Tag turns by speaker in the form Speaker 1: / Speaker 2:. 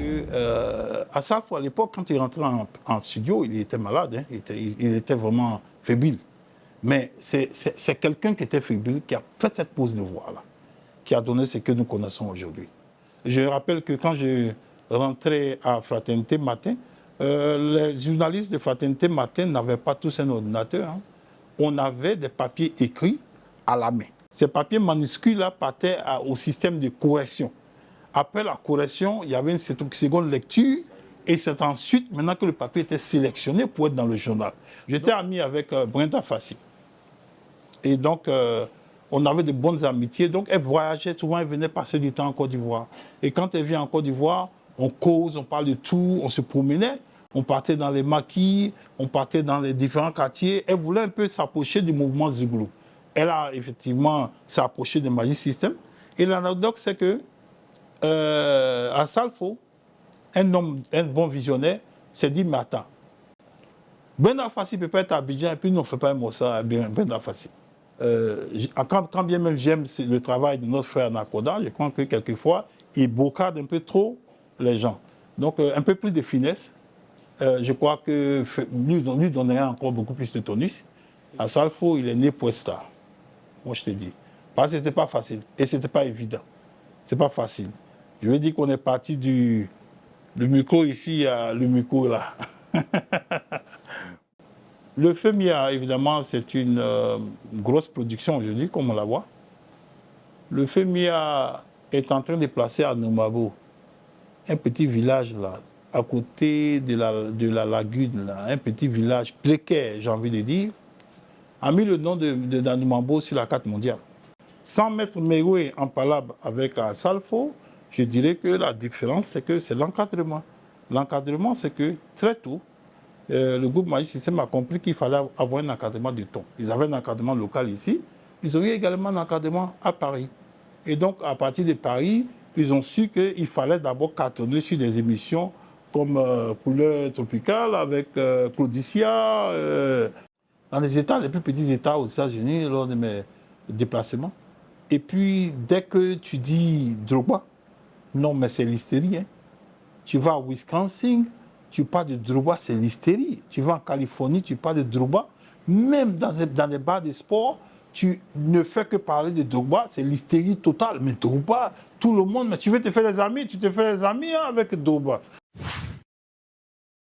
Speaker 1: que Assalfo, à l'époque, quand il rentrait en studio, il était malade, hein, il était vraiment fébrile. Mais c'est quelqu'un qui était fébrile, qui a fait cette pose de voix-là, qui a donné ce que nous connaissons aujourd'hui. Je rappelle que quand je rentrais à Fraternité Matin, les journalistes de Fraternité Matin n'avaient pas tous un ordinateur. Hein. On avait des papiers écrits à la main. Ces papiers manuscrits-là partaient au système de correction. Après la correction, il y avait une seconde lecture et c'est ensuite, maintenant que le papier était sélectionné pour être dans le journal. J'étais ami avec Brenda Fassi. Et donc, on avait de bonnes amitiés. Donc, elle voyageait souvent, elle venait passer du temps en Côte d'Ivoire. Et quand elle vient en Côte d'Ivoire, on cause, on parle de tout, on se promenait. On partait dans les maquis, on partait dans les différents quartiers. Elle voulait un peu s'approcher du mouvement Zouglou. Elle a effectivement s'approché du Magic System. Et l'anecdote, c'est que Assalfo, un bon visionnaire, s'est dit, mais attends, Brenda Fassi peut pas être à Abidjan et puis nous ne fait pas un mot ça à Brenda Fassi. Quand bien même j'aime le travail de notre frère Nakoda, je crois que quelquefois, il bocade un peu trop les gens. Donc, un peu plus de finesse. Je crois que lui donnerait encore beaucoup plus de tonus. Assalfo, il est né pour ça. Moi, je te dis. Parce que ce n'était pas facile. Et ce n'était pas évident. Ce n'est pas facile. Je veux dire qu'on est parti du micro ici à le micro là. Le FEMIA, évidemment, c'est une grosse production aujourd'hui, comme on la voit. Le FEMIA est en train de placer à Nomabo un petit village là, à côté de la lagune, là, un petit village précaire, j'ai envie de dire, a mis le nom de Nomabo sur la carte mondiale. Sans mettre Meroué en palabre avec Assalfo, je dirais que la différence, c'est que c'est l'encadrement. L'encadrement, c'est que très tôt, le groupe Magic System a compris qu'il fallait avoir un encadrement de ton. Ils avaient un encadrement local ici, ils ont eu également un encadrement à Paris. Et donc, à partir de Paris, ils ont su qu'il fallait d'abord cartonner sur des émissions comme Couleur Tropicale avec Claudicia, dans les États, les plus petits États aux États-Unis, lors de mes déplacements. Et puis, dès que tu dis Drogba, non, mais c'est l'hystérie. Hein. Tu vas à Wisconsin, tu parles de Drogba, c'est l'hystérie. Tu vas en Californie, tu parles de Drogba. Même dans les bars de sport, tu ne fais que parler de Drogba, c'est l'hystérie totale. Mais Drogba, tout le monde, mais tu veux te faire des amis, tu te fais des amis hein, avec Drogba.